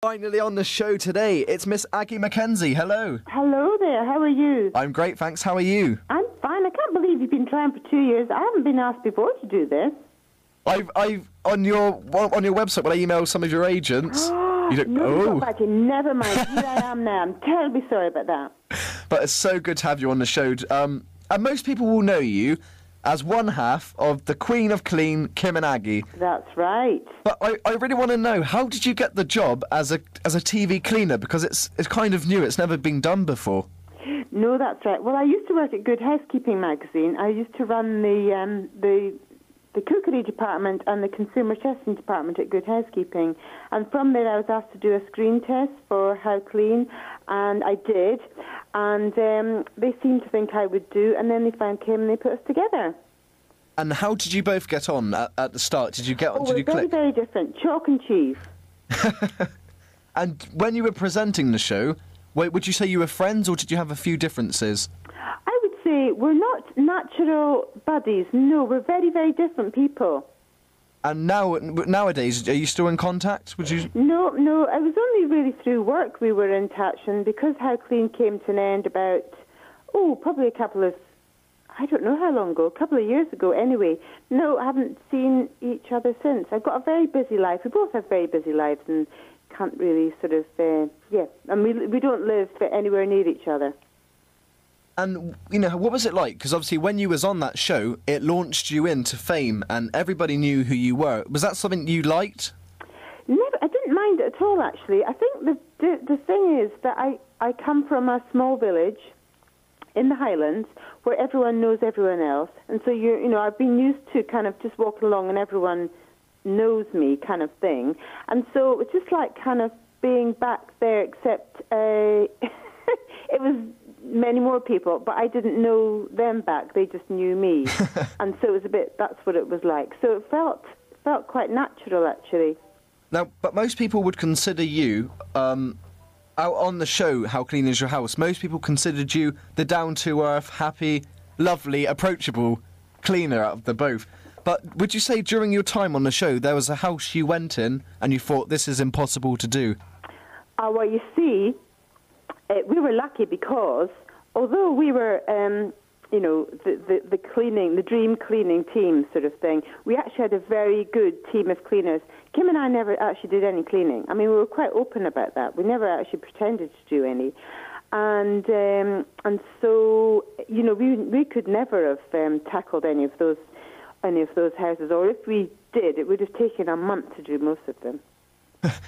Finally on the show today, it's Miss Aggie MacKenzie. Hello. Hello there, how are you? I'm great, thanks. How are you? I'm fine. I can't believe you've been trying for 2 years. I haven't been asked before to do this. I've on your website when I emailed some of your agents. You don't, no, never mind. Here I am now. I'm terribly sorry about that. But it's so good to have you on the show. And most people will know you as one half of the Queen of Clean, Kim and Aggie. That's right. But I really want to know, how did you get the job as a TV cleaner? Because it's kind of new. It's never been done before. No, that's right. Well, I used to work at Good Housekeeping magazine. I used to run the cookery department and the consumer testing department at Good Housekeeping. And from there I was asked to do a screen test for How Clean, and I did. And they seemed to think I would do, and then they found Kim and they put us together. And how did you both get on at the start? Did you get on? Oh, did you very, click? very different. Chalk and cheese. And when you were presenting the show, would you say you were friends, or did you have a few differences? I would say we're not natural buddies. No, we're very, very different people. And nowadays, are you still in contact? Would you? No, it was only really through work we were in touch, and because How Clean came to an end about, probably a couple of, I don't know how long ago, a couple of years ago anyway. No, I haven't seen each other since. I've got a very busy life. We both have very busy lives and can't really sort of, and we don't live anywhere near each other. And, what was it like? Because obviously when you was on that show, it launched you into fame and everybody knew who you were. Was that something you liked? Never. I didn't mind it at all, actually. I think the thing is that I come from a small village in the Highlands where everyone knows everyone else. And so, I've been used to kind of just walking along and everyone knows me kind of thing. And so it's just like kind of being back there, except it was many more people, but I didn't know them back. They just knew me. And so it was that's what it was like. So it felt quite natural, actually. Now, but most people would consider you, out on the show, How Clean Is Your House, most people considered you the down-to-earth, happy, lovely, approachable cleaner out of the both. But would you say during your time on the show, there was a house you went in and you thought, this is impossible to do? Well, you see, we were lucky because although we were, the cleaning, the dream cleaning team sort of thing, we actually had a very good team of cleaners. Kim and I never actually did any cleaning. I mean, we were quite open about that. We never actually pretended to do any. And so, we could never have tackled any of those houses, or if we did, it would have taken a month to do most of them.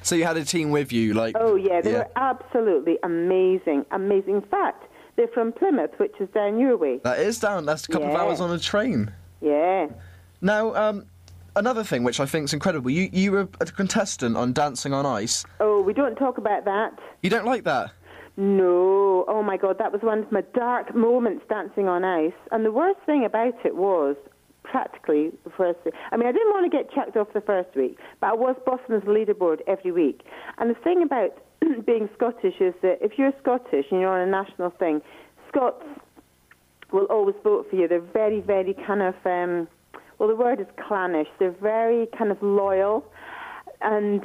So you had a team with you, like... Oh, yeah, they were absolutely amazing, amazing. In fact, they're from Plymouth, which is down your way. That is down. That's a couple of hours on a train. Yeah. Now, another thing which I think is incredible, you were a contestant on Dancing on Ice. Oh, we don't talk about that. You don't like that? No. Oh, my God, that was one of my dark moments, Dancing on Ice. And the worst thing about it was... practically the first week. I mean, I didn't want to get chucked off the first week, but I was bossing the leaderboard every week. And the thing about being Scottish is that if you're Scottish and you're on a national thing, Scots will always vote for you. They're very, very kind of, the word is clannish. They're very kind of loyal, and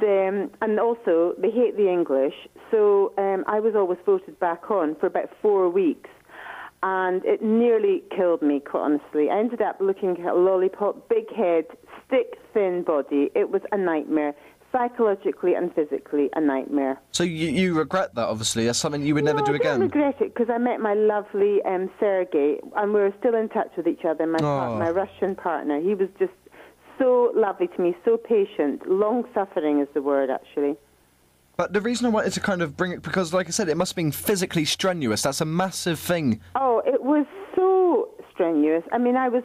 also they hate the English. So I was always voted back on for about 4 weeks. And it nearly killed me, quite honestly. I ended up looking at a lollipop, big head, stick-thin body. It was a nightmare, psychologically and physically a nightmare. So you regret that, obviously? That's something you would never do again? I don't regret it, because I met my lovely Sergei, and we're still in touch with each other, my Russian partner. He was just so lovely to me, so patient. Long-suffering is the word, actually. But the reason I wanted to kind of bring it, because like I said, it must have been physically strenuous. That's a massive thing. Oh, it was so strenuous. I mean, I was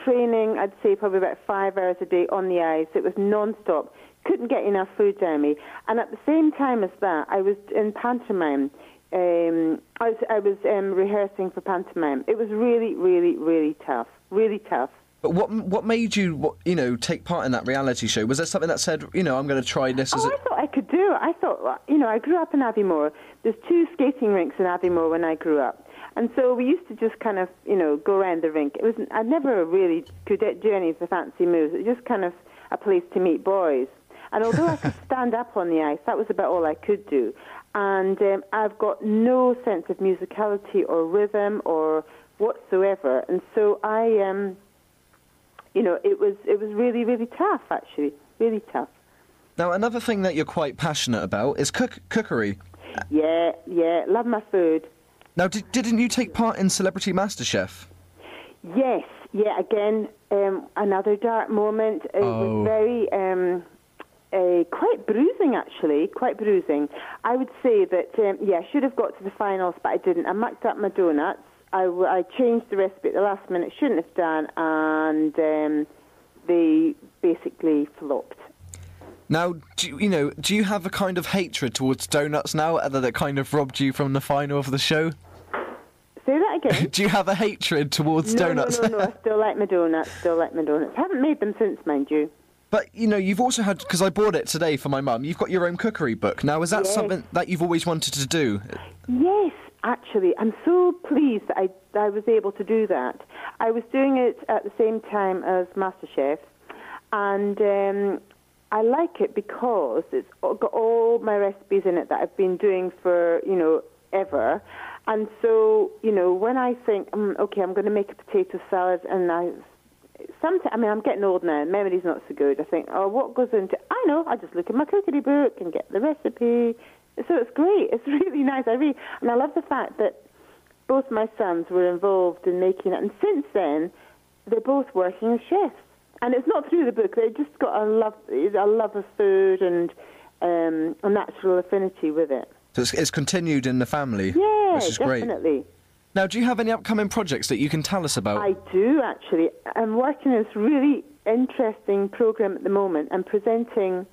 training, I'd say probably about 5 hours a day on the ice. It was non-stop. Couldn't get enough food down me. And at the same time as that, I was in pantomime. I was rehearsing for pantomime. It was really, really, really tough. Really tough. But what made you, take part in that reality show? Was there something that said, I'm going to try this? I thought I could do it. I thought, I grew up in Aviemore. There's 2 skating rinks in Aviemore when I grew up. And so we used to just kind of, go around the rink. I never really could do any of the fancy moves. It was just kind of a place to meet boys. And although I could stand up on the ice, that was about all I could do. And I've got no sense of musicality or rhythm or whatsoever. And so it was really, really tough, actually, really tough. Now, another thing that you're quite passionate about is cookery. Yeah, love my food. Now, didn't you take part in Celebrity Masterchef? Yes, again, another dark moment. It was very, quite bruising, actually, quite bruising. I would say that, I should have got to the finals, but I didn't. I mucked up my donuts. I changed the recipe at the last minute, shouldn't have done, and they basically flopped. Now, do you have a kind of hatred towards donuts now, that kind of robbed you from the final of the show? Say that again. Do you have a hatred towards donuts? No, I still like my donuts, I haven't made them since, mind you. But, you've also had, because I bought it today for my mum, you've got your own cookery book. Now, is that something that you've always wanted to do? Yes, actually. I'm so pleased that I was able to do that. I was doing it at the same time as Masterchef, and I like it because it's got all my recipes in it that I've been doing for, ever. And so, when I think, okay, I'm going to make a potato salad, and I'm getting old now, memory's not so good. I think, what goes into, I know, I just look at my cookery book and get the recipe. So it's great. It's really nice. And I love the fact that both my sons were involved in making it. And since then, they're both working as chefs. And it's not through the book. They just got a love of food and a natural affinity with it. So it's continued in the family. Yeah, which is great. Definitely. Now, do you have any upcoming projects that you can tell us about? I do, actually. I'm working on this really interesting program at the moment. I'm presenting,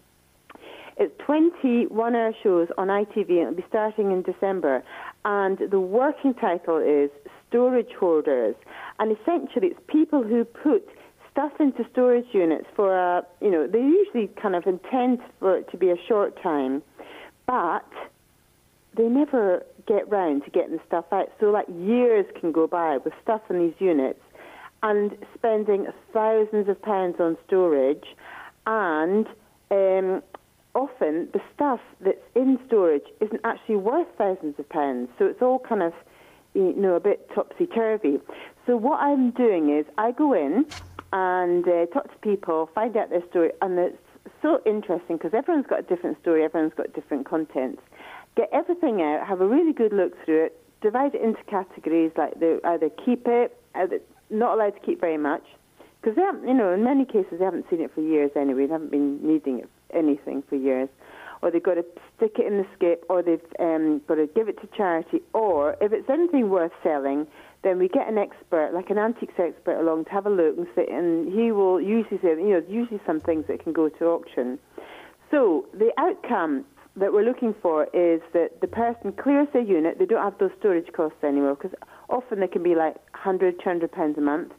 it's 20 one-hour shows on ITV, and it'll be starting in December. And the working title is Storage Hoarders. And essentially, it's people who put stuff into storage units for they usually kind of intend for it to be a short time, but they never get round to getting the stuff out. So, years can go by with stuff in these units and spending thousands of pounds on storage, and often the stuff that's in storage isn't actually worth thousands of pounds. So it's all kind of, a bit topsy-turvy. So what I'm doing is I go in and talk to people, find out their story, and it's so interesting because everyone's got a different story, everyone's got different contents. Get everything out, have a really good look through it, divide it into categories, like they either keep it, either not allowed to keep very much, because they haven't, in many cases they haven't seen it for years anyway, they haven't been needing it, anything for years, or they've got to stick it in the skip, or they've got to give it to charity, or if it's anything worth selling, then we get an expert, like an antiques expert, along to have a look and say, and he will usually say, usually some things that can go to auction. So the outcome that we're looking for is that the person clears their unit, they don't have those storage costs anymore, because often they can be like £100, £200 a month,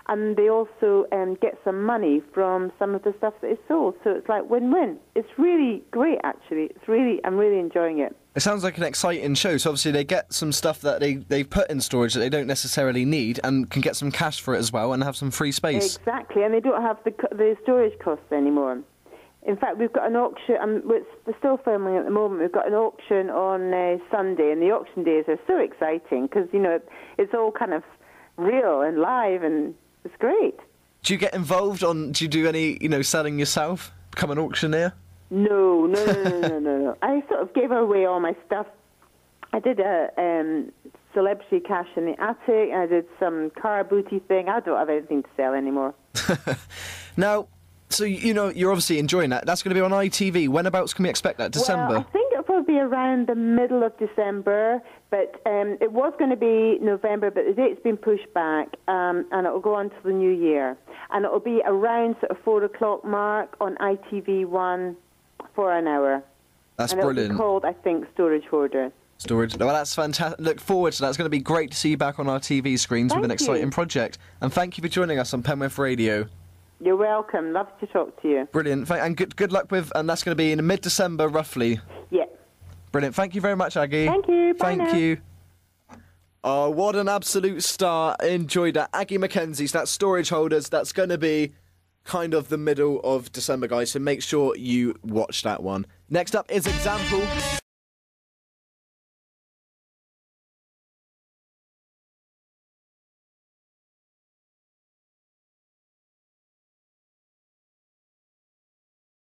and they also get some money from some of the stuff that is sold. So it's like win-win. It's really great, actually. I'm really enjoying it. It sounds like an exciting show. So obviously they get some stuff that they've put in storage that they don't necessarily need, and can get some cash for it as well, and have some free space. Exactly, and they don't have the storage costs anymore. In fact, we've got an auction, we're still filming at the moment, we've got an auction on Sunday, and the auction days are so exciting because, it's all kind of real and live, and it's great. Do you get involved do you do any, selling yourself? Become an auctioneer? No. I sort of gave away all my stuff. I did a celebrity cash in the attic, I did some car booty thing. I don't have anything to sell anymore. Now, so, you're obviously enjoying that. That's going to be on ITV. Whenabouts can we expect that? December? Well, I think it'll probably be around the middle of December, but it was going to be November, but the date's been pushed back, and it'll go on to the new year. And it'll be around sort of 4 o'clock mark on ITV1 for an hour. That's and brilliant. It'll be called, I think, Storage Hoarder. Storage. Well, that's fantastic. Look forward to that. It's going to be great to see you back on our TV screens with an exciting project. And thank you for joining us on Penworth Radio. You're welcome. Love to talk to you. Brilliant. And good luck with, and that's going to be in mid-December, roughly. Yeah. Brilliant. Thank you very much, Aggie. Thank you. Bye Thank now. you. Oh, what an absolute star. Enjoyed that. Aggie MacKenzie, so that's Storage Hoarders. That's going to be kind of the middle of December, guys, so make sure you watch that one. Next up is Example.